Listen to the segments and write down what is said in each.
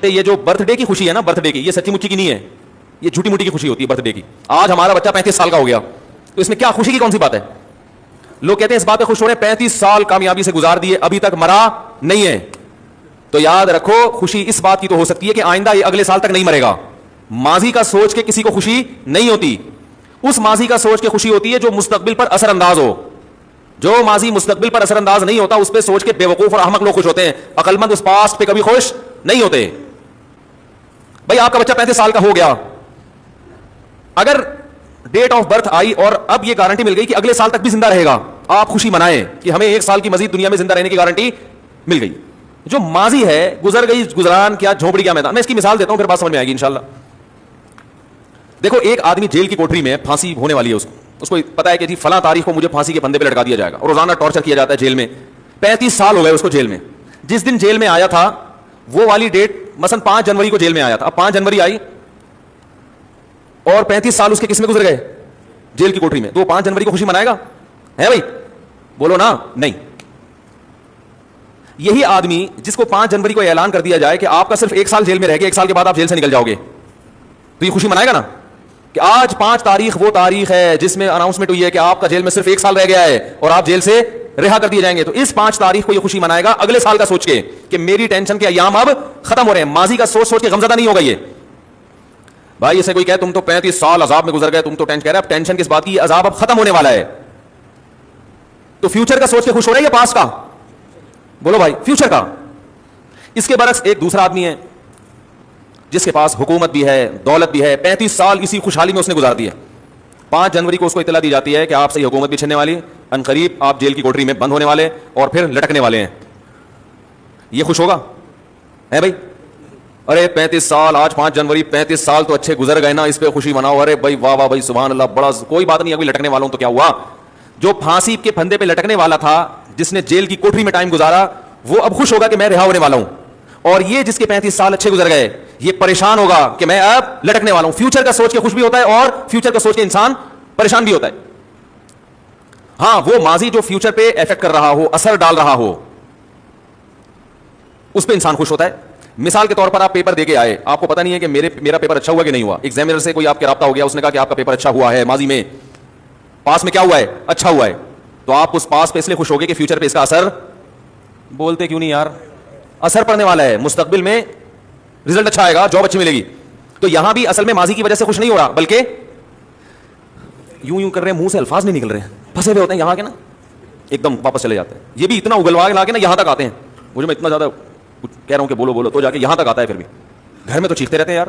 بیٹے یہ جو برتھ ڈے کی خوشی ہے نا, برتھ ڈے کی, یہ سچی مچی کی نہیں ہے, یہ جھوٹی موٹی کی خوشی ہوتی ہے برتھ ڈے کی. آج ہمارا بچہ 35 سال کا ہو گیا تو اس میں کیا خوشی کی کون سی بات ہے؟ لوگ کہتے ہیں اس بات پہ خوش ہو رہے ہیں 35 سال کامیابی سے گزار دیے, ابھی تک مرا نہیں ہے. تو یاد رکھو خوشی اس بات کی تو ہو سکتی ہے کہ آئندہ یہ اگلے سال تک نہیں مرے گا. ماضی کا سوچ کے کسی کو خوشی نہیں ہوتی, اس ماضی کا سوچ کے خوشی ہوتی ہے جو مستقبل پر اثر انداز ہو. جو ماضی مستقبل پر اثر انداز نہیں ہوتا اس پہ سوچ کے بیوقوف اور احمق لوگ خوش ہوتے ہیں, عقل مند اس پاسٹ پہ کبھی خوش نہیں ہوتے. بھائی آپ کا بچہ 35 سال کا ہو گیا, اگر ڈیٹ آف برتھ آئی اور اب یہ گارنٹی مل گئی کہ اگلے سال تک بھی زندہ رہے گا, آپ خوشی منائیں کہ ہمیں 1 سال کی مزید دنیا میں زندہ رہنے کی گارنٹی مل گئی. جو ماضی ہے گزر گئی, گزران کیا جھونپڑی کیا میدان. میں اس کی مثال دیتا ہوں پھر بات سمجھ میں آئے گی انشاءاللہ. دیکھو ایک آدمی جیل کی کوٹری میں, پھانسی ہونے والی ہے اس کو پتا ہے کہ جی فلاں تاریخ کو مجھے پھانسی کے پھندے پہ لٹکا دیا جائے گا, اور روزانہ ٹارچر کیا جاتا ہے جیل میں. 35 سال ہو گئے اس کو جیل میں. جس دن جیل میں آیا تھا وہ والی ڈیٹ مثلا 5 جنوری کو جیل میں آیا تھا. اب 5 جنوری آئی اور 35 سال اس کے کس میں گزر گئے؟ جیل کی کوٹری میں. تو 5 جنوری کو خوشی منائے گا؟ ہے بھائی بولو نا. نہیں. یہی آدمی جس کو 5 جنوری کو اعلان کر دیا جائے کہ آپ کا صرف 1 سال جیل میں رہ گیا, 1 سال کے بعد آپ جیل سے نکل جاؤ گے, تو یہ خوشی منائے گا نا کہ آج 5 تاریخ وہ تاریخ ہے جس میں اناؤنسمنٹ ہوئی ہے کہ آپ کا جیل میں صرف 1 سال رہ گیا ہے اور آپ جیل سے رہا کر دیے جائیں گے. تو اس 5 تاریخ کو یہ خوشی منائے گا اگلے سال کا سوچ کے کہ میری ٹینشن کے ایام اب ختم ہو رہے ہیں. ماضی کا سوچ کے غمزدہ نہیں ہوگا یہ. بھائی اسے کوئی کہے تم تو 35 سال عذاب میں گزر گئے, تم تو ٹینشن, کہہ رہے اب ٹینشن کس بات کی, عذاب اب ختم ہونے والا ہے. تو فیوچر کا سوچ کے خوش ہو رہے ہیں یا پاسٹ کا؟ بولو بھائی فیوچر کا. اس کے برعکس ایک دوسرا آدمی ہے جس کے پاس حکومت بھی ہے, دولت بھی ہے, 35 سال اسی خوشحالی میں اس نے گزار دی ہے. 5 جنوری کو اس کو اطلاع دی جاتی ہے کہ آپ سے یہ حکومت بھی چھننے والی, عنقریب آپ جیل کی کوٹری میں بند ہونے والے اور پھر لٹکنے والے ہیں. یہ خوش ہوگا؟ ہے بھائی؟ ارے 35 سال, آج 5 جنوری, 35 سال تو اچھے گزر گئے نا, اس پہ خوشی مناؤ. ارے بھائی واہ واہ بھائی سبحان اللہ, بڑا کوئی بات نہیں, ابھی لٹکنے والوں تو کیا ہوا. جو پھانسی کے پھندے پہ لٹکنے والا تھا, جس نے جیل کی کوٹری میں ٹائم گزارا, وہ اب خوش ہوگا کہ میں رہا ہونے والا ہوں. اور یہ جس کے 35 سال اچھے گزر گئے, یہ پریشان ہوگا کہ میں اب لٹکنے والا ہوں. فیوچر کا سوچ کے خوش بھی ہوتا ہے اور فیوچر کا سوچ کے انسان پریشان بھی ہوتا ہے. ہاں وہ ماضی جو فیوچر پہ افیکٹ کر رہا ہو, اثر ڈال رہا ہو, اس پہ انسان خوش ہوتا ہے. مثال کے طور پر آپ پیپر دے کے آئے, آپ کو پتہ نہیں ہے کہ میرا پیپر اچھا ہوا کہ نہیں ہوا. ایگزامینر سے کوئی آپ کے رابطہ ہو گیا, اس نے کہا کہ آپ کا پیپر اچھا ہوا ہے, ماضی میں پاس میں کیا ہوا ہے, اچھا ہوا ہے. تو آپ اس پاس پہ اس لیے خوش ہو گئے کہ فیوچر پہ اس کا اثر, بولتے کیوں نہیں یار, اثر پڑنے والا ہے, مستقبل میں رزلٹ اچھا آئے گا, جاب اچھی ملے گی. تو یہاں بھی اصل میں ماضی کی وجہ سے خوش نہیں ہو رہا, بلکہ یوں کر رہے ہیں, منہ سے الفاظ نہیں نکل رہے ہیں, پھنسے ہوئے ہوتے ہیں یہاں کے نا, ایک دم واپس چلے جاتے ہیں. یہ بھی اتنا اگلوا کے لا کے نا یہاں تک آتے ہیں. مجھے میں اتنا زیادہ کہہ رہا ہوں کہ بولو بولو, تو جا کے یہاں تک آتا ہے. پھر بھی گھر میں تو چیختے رہتے ہیں یار.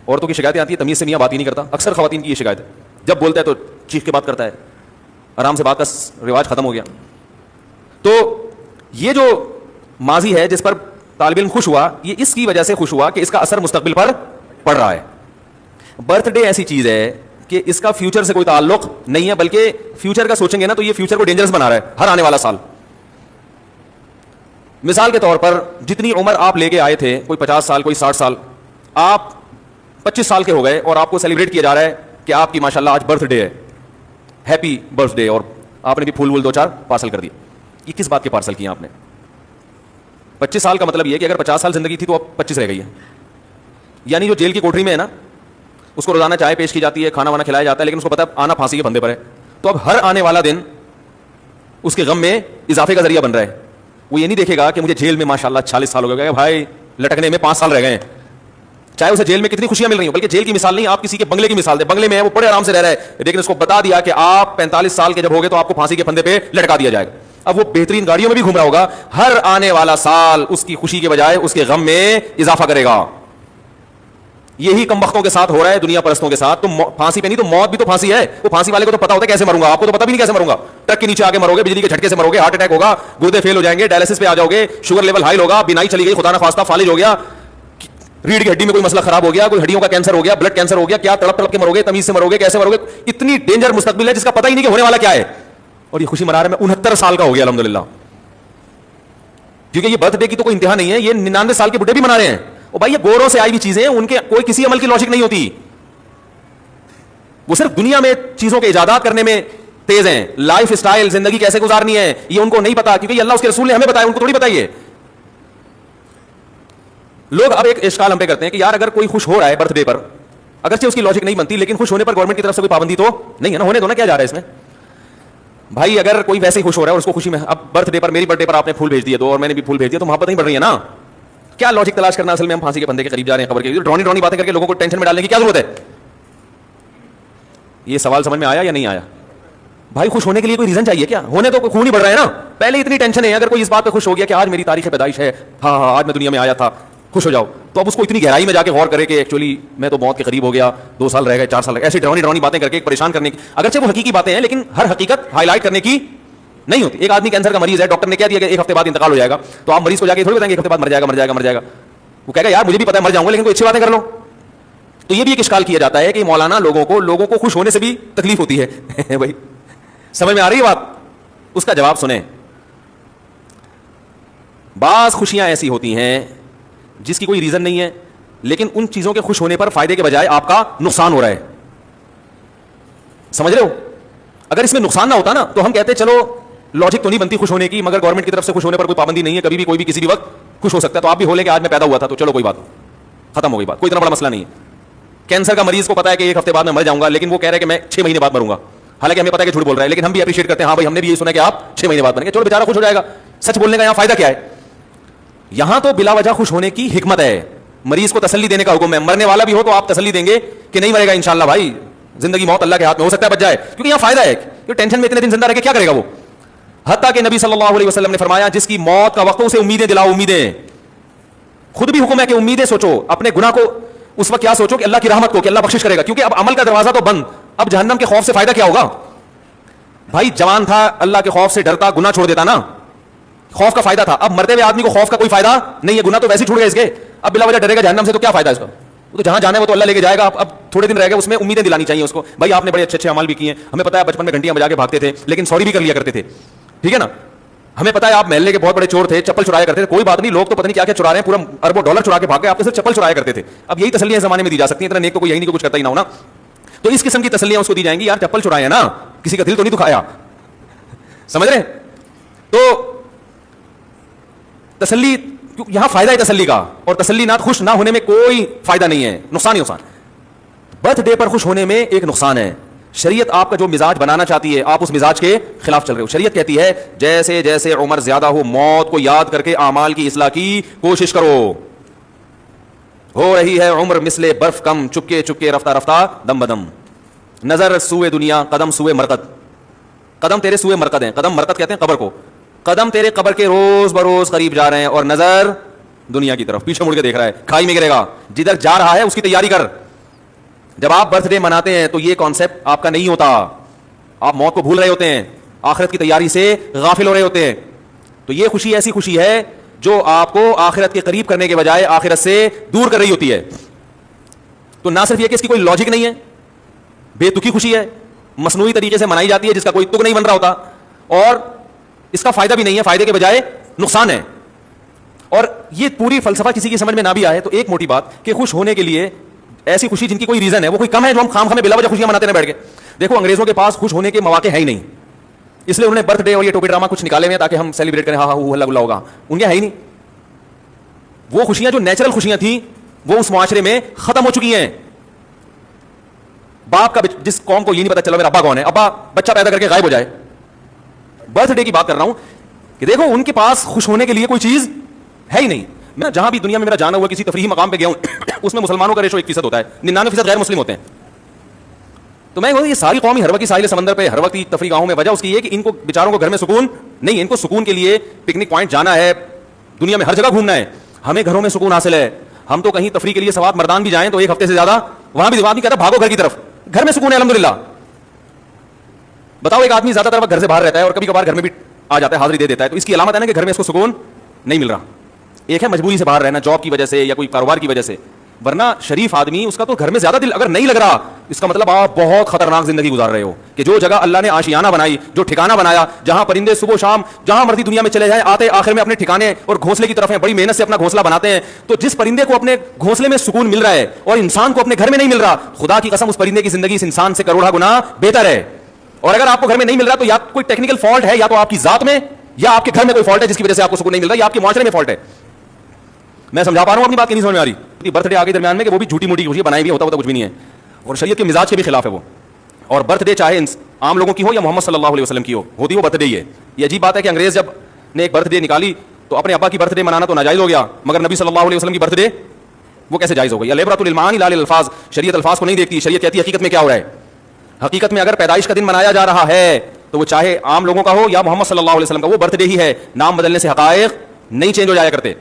عورتوں کی شکایتیں آتی ہیں, تمیز سے میاں بات ہی نہیں کرتا. اکثر خواتین کی یہ شکایت ہے, جب بولتا ہے تو چیخ کے بات کرتا ہے, آرام سے بات کا رواج ختم ہو گیا. تو یہ جو ماضی ہے جس پر طالب علم خوش ہوا, یہ اس کی وجہ سے خوش ہوا کہ اس کا اثر مستقبل پر پڑ رہا ہے. برتھ ڈے ایسی چیز ہے کہ اس کا فیوچر سے کوئی تعلق نہیں ہے, بلکہ فیوچر کا سوچیں گے نا تو یہ فیوچر کو ڈینجرس بنا رہا ہے ہر آنے والا سال. مثال کے طور پر جتنی عمر آپ لے کے آئے تھے, کوئی 50 سال, کوئی 60 سال, آپ 25 سال کے ہو گئے اور آپ کو سیلیبریٹ کیا جا رہا ہے کہ آپ کی ماشاءاللہ آج برتھ ڈے ہے, ہیپی برتھ ڈے, اور آپ نے بھی پھول وول 2-4 پارسل کر دیے. یہ کس بات کے پارسل کیے آپ نے؟ 25 سال کا مطلب یہ کہ اگر 50 سال زندگی تھی تو اب 25 رہ گئی ہے. یعنی جو جیل کی کوٹری میں ہے نا, اس کو روزانہ چائے پیش کی جاتی ہے, کھانا وانا کھلایا جاتا ہے, لیکن اس کو پتا ہے آنا پھانسی کے پھندے پر ہے. تو اب ہر آنے والا دن اس کے غم میں اضافے کا ذریعہ بن رہا ہے. وہ یہ نہیں دیکھے گا کہ مجھے جیل میں ماشاءاللہ 40 سال ہو گئے, بھائی لٹکنے میں 5 سال رہ گئے ہیں, چاہے اسے جیل میں کتنی خوشیاں مل رہی ہوں. بلکہ جیل کی مثال نہیں, آپ کسی کے بنگلے کی مثال دیں. بنگلے میں ہے, وہ بڑے آرام سے رہ رہا ہے, لیکن اس کو بتا دیا کہ آپ 45 سال کے جب ہوگے تو آپ کو پھانسی کے پھندے پہ لٹکا دیا جائے گا. اب وہ بہترین گاڑیوں میں بھی گھوم رہا ہوگا, ہر آنے والا سال اس کی خوشی کے بجائے اس کے غم میں اضافہ کرے گا. یہی کم بختوں کے ساتھ ہو رہا ہے, دنیا پرستوں کے ساتھ. تم پھانسی پہ نہیں تو موت بھی تو پھانسی ہے. وہ پھانسی والے کو تو پتا ہوتا ہے کیسے مروں گا, آپ کو تو پتا بھی نہیں کیسے مروں گا. ٹرک کے نیچے آ کے مرو گے, بجلی کے جھٹکے سے مرو گے, ہارٹ اٹیک ہوگا, گردے فیل ہو جائیں گے, ڈائلسس پہ آ جاؤ گے, شوگر لیول ہائی ہوگا, بینائی چلی گئی, خدا نہ خواستہ فالج ہو گیا, ریڑھ کی ہڈی میں کوئی مسئلہ خراب ہو گیا, کوئی ہڈیوں کا کینسر ہو گیا, بلڈ کینسر ہو گیا, کیا تڑپ تڑپ کے مرو گے, تمیز سے مرو گے, کیسے مرو گے. اتنی ڈینجر مستقبل ہے جس کا پتہ ہی نہیں کہ ہونے والا کیا ہے. اور یہ خوشی منا رہا ہے, میں 69 سال کا ہو گیا الحمدللہ. کیونکہ یہ برتھ ڈے کی تو کوئی انتہا نہیں ہے, یہ 99 سال کے بڈھے بھی منا رہے ہیں. اور بھائی یہ گوروں سے آئی ہوئی چیزیں ہیں, ان کے کوئی کسی عمل کی لاجک نہیں ہوتی. وہ صرف دنیا میں چیزوں کے ایجادات کرنے میں تیز ہیں. لائف سٹائل, زندگی کیسے گزارنی ہے, یہ ان کو نہیں پتا, کیونکہ اللہ اس کے رسول نے ہمیں بتایا, ان کو تھوڑی بتائیے. لوگ اب ایک اشکال ہم پہ کرتے ہیں کہ یار اگر کوئی خوش ہو رہا ہے برتھ ڈے پر, اگرچہ اس کی لاجک نہیں بنتی, لیکن خوش ہونے پر گورنمنٹ کی طرف سے کوئی پابندی تو نہیں ہے نا, ہونے دو نا, کیا جا رہا ہے اس میں بھائی. اگر کوئی ویسے ہی خوش ہو رہا ہے اور اس کو خوشی میں, اب برتھ ڈے پر, میری برتھ ڈے پر آپ نے پھول بھیج دیے دو اور میں نے بھی پھول بھیج دیا, تو محبت نہیں بڑھ رہی ہے نا. کیا لاجک تلاش کرنا, اصل میں ہم پھانسی کے بندے کے قریب جا رہے ہیں, خبر کے ڈرونی باتیں کر کے لوگوں کو ٹینشن میں ڈالنے کی کیا ضرورت ہے. یہ سوال سمجھ میں آیا یا نہیں آیا بھائی؟ خوش ہونے کے لیے کوئی ریزن چاہیے کیا؟ ہونے تو خون ہی بڑھ رہا ہے نا, پہلے اتنی ٹینشن ہے. اگر کوئی اس بات پہ خوش ہو گیا کہ آج میری تاریخ پیدائش ہے, ہاں آج میں دنیا میں آیا تھا, خوش ہو جاؤ, تو اب اس کو اتنی گہرائی میں جا کے غور کرے کہ ایکچولی میں تو موت کے قریب ہو گیا, 2 سال رہ گئے, 4 سال رہ گئے, ایسی ڈرونی باتیں کر کے پریشان کرنے کی, اگرچہ وہ حقیقی باتیں ہیں لیکن ہر حقیقت ہائی لائٹ کرنے کی نہیں ہوتی. ایک آدمی کینسر کا مریض ہے, ڈاکٹر نے کہہ دیا کہ 1 ہفتے بعد انتقال ہو جائے گا, تو آپ مریض کو جا کے تھوڑی بتائیں گے 1 ہفتے بعد مر جائے گا. وہ کہے گا یار مجھے بھی پتا ہے مر جاؤں گا, لیکن کوئی اچھی باتیں کر لو. تو یہ بھی ایک اشکال کیا جاتا ہے کہ مولانا لوگوں کو خوش ہونے سے بھی تکلیف ہوتی ہے. بھائی سمجھ میں آ رہی ہے بات؟ اس کا جواب سنیں. بعض خوشیاں ایسی ہوتی ہیں جس کی کوئی ریزن نہیں ہے, لیکن ان چیزوں کے خوش ہونے پر فائدے کے بجائے آپ کا نقصان ہو رہا ہے. سمجھ رہے ہو؟ اگر اس میں نقصان نہ ہوتا نا تو ہم کہتے چلو لاجک تو نہیں بنتی خوش ہونے کی, مگر گورنمنٹ کی طرف سے خوش ہونے پر کوئی پابندی نہیں ہے, کبھی بھی کوئی بھی کسی بھی وقت خوش ہو سکتا ہے. تو آپ بھی ہو لیں کہ آج میں پیدا ہوا تھا, تو چلو کوئی بات, ختم ہو گئی بات, کوئی اتنا بڑا مسئلہ نہیں ہے. کینسر کا مریض کو پتا ہے کہ 1 ہفتے بعد میں مر جاؤں گا, لیکن وہ کہہ رہے ہیں کہ میں 6 مہینے بعد مروں گا, حالانکہ ہمیں پتا ہے کہ جھوٹ بول رہا ہے, لیکن ہم بھی اپریشیٹ کرتے ہیں, ہاں بھائی ہم نے بھی یہ سنا کہ آپ 6 مہینے بعد مریں گے, چلو بیچارہ خوش ہو جائے گا. سچ بولنے کا یہاں فائدہ کیا ہے؟ یہاں تو بلا وجہ خوش ہونے کی حکمت ہے. مریض کو تسلی دینے کا حکم ہے. مرنے والا بھی ہو تو آپ تسلی دیں گے کہ نہیں مرے گا انشاءاللہ بھائی, زندگی موت اللہ کے ہاتھ میں, ہو سکتا ہے بچ جائے, کیونکہ یہاں فائدہ ہے کہ ٹینشن میں اتنے دن زندہ رہ کے کیا کرے گا وہ. حتیٰ کہ نبی صلی اللہ علیہ وسلم نے فرمایا جس کی موت کا وقت ہو اسے امیدیں دلاؤ. امیدیں, خود بھی حکم ہے کہ امیدیں سوچو. اپنے گناہ کو اس وقت کیا سوچو کہ اللہ کی رحمت کو, کہ اللہ بخشش کرے گا, کیونکہ اب عمل کا دروازہ تو بند, اب جہنم کے خوف سے فائدہ کیا ہوگا بھائی؟ جوان تھا, اللہ کے خوف سے ڈرتا, گناہ چھوڑ دیتا نا, خوف کا فائدہ تھا. اب مرتے ہوئے آدمی کو خوف کا کوئی فائدہ نہیں ہے, گناہ تو ویسے ہی چھوڑ گئے اس کے, اب بلا وجہ ڈرے گا جہنم سے, تو کیا فائدہ اس کا؟ وہ تو جہاں جانا ہے وہ تو اللہ لے کے جائے گا. اب تھوڑے دن رہ گئے, اس میں امیدیں دلانی چاہیے اس کو, بھائی آپ نے بڑے اچھے عمل بھی کیے ہیں, ہمیں پتا ہے بچپن میں گھنٹیاں بجا کے بھاگتے تھے, لیکن سوری بھی کر لیا کرتے تھے, ٹھیک ہے نا. ہمیں پتا ہے آپ محلے کے بہت بڑے چور تھے, چپل چرایا کرتے تھے, کوئی بات نہیں, لوگ تو پتہ نہیں کیا کیا چرا رہے ہیں, پورا اربوں ڈالر چرا کے بھاگ گئے, آپ تو صرف چپل چرایا کرتے تھے. اب یہی تسلیاں زمانے میں دی جا سکتی ہیں, اتنا نیک تو کوئی یہی نہیں, کچھ کرتا ہی نہ ہو نا. تو اس قسم کی تسلیاں اس کو دی جائیں گی, یار چپل چرایا نا, کسی کا دل تو نہیں دکھایا. سمجھ رہے؟ تو تسلی, یہاں فائدہ ہے تسلی کا, اور تسلی نہ خوش نہ ہونے میں کوئی فائدہ نہیں ہے, نقصان ہی نقصان. برتھ ڈے پر خوش ہونے میں ایک نقصان ہے. شریعت آپ کا جو مزاج بنانا چاہتی ہے, آپ اس مزاج کے خلاف چل رہے ہو. شریعت کہتی ہے جیسے جیسے عمر زیادہ ہو, موت کو یاد کر کے اعمال کی اصلاح کی کوشش کرو. ہو رہی ہے عمر مثل برف کم, چپکے چپکے رفتہ رفتہ دم بدم, نظر سوئے دنیا, قدم سوئے مرقد. قدم تیرے سوئے مرقد ہیں, قدم مرقد کہتے ہیں قبر کو, قدم تیرے قبر کے روز بروز قریب جا رہے ہیں, اور نظر دنیا کی طرف, پیچھے مڑ کے دیکھ رہا ہے, کھائی میں گرے گا. جدھر جا رہا ہے اس کی تیاری کر. جب آپ برتھ ڈے مناتے ہیں تو یہ کانسیپٹ آپ کا نہیں ہوتا, آپ موت کو بھول رہے ہوتے ہیں, آخرت کی تیاری سے غافل ہو رہے ہوتے ہیں. تو یہ خوشی ایسی خوشی ہے جو آپ کو آخرت کے قریب کرنے کے بجائے آخرت سے دور کر رہی ہوتی ہے. تو نہ صرف یہ کہ اس کی کوئی لاجک نہیں ہے, بے تکی خوشی ہے, مصنوعی طریقے سے منائی جاتی ہے جس کا کوئی تک نہیں بن رہا ہوتا, اور اس کا فائدہ بھی نہیں ہے, فائدے کے بجائے نقصان ہے. اور یہ پوری فلسفہ کسی کی سمجھ میں نہ بھی آئے تو ایک موٹی بات کہ خوش ہونے کے لیے ایسی خوشی جن کی کوئی ریزن ہے وہ کوئی کم ہے جو ہم خام خامے بلا وجہ خوشیاں مناتے رہے بیٹھ کے. دیکھو انگریزوں کے پاس خوش ہونے کے مواقع ہے ہی نہیں, اس لیے انہوں نے برتھ ڈے اور یہ ٹوپی ڈرامہ کچھ نکالے ہوئے تاکہ ہم سیلیبریٹ کریں, ہاں ہاں ہلا گلا ہوگا. ان کے ہے ہی نہیں. وہ خوشیاں جو نیچرل خوشیاں تھیں وہ اس معاشرے میں ختم ہو چکی ہیں. باپ کا, جس قوم کو یہ نہیں پتا چلا میرا ابا کون ہے, ابا بچہ پیدا کر کے غائب ہو جائے. برتھ ڈے کی بات کر رہا ہوں کہ دیکھو ان کے پاس خوش ہونے کے لیے کوئی چیز ہے ہی نہیں. میں جہاں بھی دنیا میں میرا جانا ہوا کسی تفریحی مقام پہ گیا ہوں, اس میں مسلمانوں کا ریشو 1% ہوتا ہے, 99% غیر مسلم ہوتے ہیں. تو میں یہ ساری قومی ہر وقت کی ساحل سمندر پہ, ہر وقت کی تفریح گاہوں میں, وجہ اس کی یہ کہ ان کو بیچاروں کو گھر میں سکون نہیں ہے. ان کو سکون کے لیے پکنک پوائنٹ جانا ہے, دنیا میں ہر جگہ گھومنا ہے. ہمیں گھروں میں سکون حاصل ہے, ہم تو کہیں تفریح کے لیے سوات مردان بھی جائیں تو 1 ہفتے سے زیادہ وہاں بھی نہیں کہتا بھاگو گھر کی طرف, گھر میں سکون ہے الحمدللہ. بتاؤ ایک آدمی زیادہ تر وقت گھر سے باہر رہتا ہے اور کبھی کبھار گھر میں بھی آ جاتا ہے, حاضری دے دیتا ہے, تو اس کی علامت ہے نا کہ گھر میں اس کو سکون نہیں مل رہا. ایک ہے مجبوری سے باہر رہنا, جاب کی وجہ سے یا کوئی کاروبار کی وجہ سے, ورنہ شریف آدمی اس کا تو گھر میں زیادہ دل اگر نہیں لگ رہا, اس کا مطلب آپ بہت خطرناک زندگی گزار رہے ہو. کہ جو جگہ اللہ نے آشیانہ بنائی, جو ٹھکانہ بنایا, جہاں پرندے صبح شام جہاں مرضی دنیا میں چلے جائیں آتے آخر میں اپنے ٹھکانے اور گھونسلے کی طرف ہیں, بڑی محنت سے اپنا گھونسلہ بناتے ہیں. تو جس پرندے کو اپنے گھونسلے میں سکون مل رہا ہے اور انسان کو اپنے گھر میں نہیں مل رہا, خدا کی قسم اس پرندے کی زندگی اس انسان سے کروڑا گنا بہتر ہے. اور اگر آپ کو گھر میں نہیں مل رہا تو یا کوئی ٹیکنیکل فالٹ ہے, یا تو آپ کی ذات میں, یا آپ کے گھر میں کوئی فالٹ ہے جس کی وجہ سے آپ کو سکون نہیں مل رہا, یا آپ کے معاشرے میں فالٹ ہے. میں سمجھا پا رہا ہوں اپنی بات کی نہیں سمجھ میں آ رہی؟ برتھ ڈے آگے درمیان میں کہ وہ بھی جھوٹی موٹی خوشی بنائی بھی ہوتا کچھ بھی نہیں ہے، اور شریعت کے مزاج کے بھی خلاف ہے وہ. اور برتھ ڈے چاہے عام لوگوں کی ہو یا محمد صلی اللہ علیہ وسلم کی ہو، ہوتی وہ برتھ ڈے ہی ہے. یہ عجیب بات ہے کہ انگریز جب نے ایک برتھ ڈے نکالی تو اپنے ابا کی برتھ ڈے منانا تو ناجائز ہو گیا، مگر نبی صلی اللہ علیہ وسلم کی برتھ ڈے وہ کیسے جائز ہو گئی؟ العبرۃ للمعانی لا للالفاظ. شریعت الفاظ کو نہیں دیکھتی، شریعت کہتی ہے حقیقت میں کیا ہو رہا ہے. حقیقت میں اگر پیدائش کا دن منایا جا رہا ہے تو وہ چاہے عام لوگوں کا ہو یا محمد صلی اللہ علیہ وسلم کا، وہ برتھ ڈے ہی ہے. نام بدلنے سے حقائق نہیں چینج ہو جایا کرتے.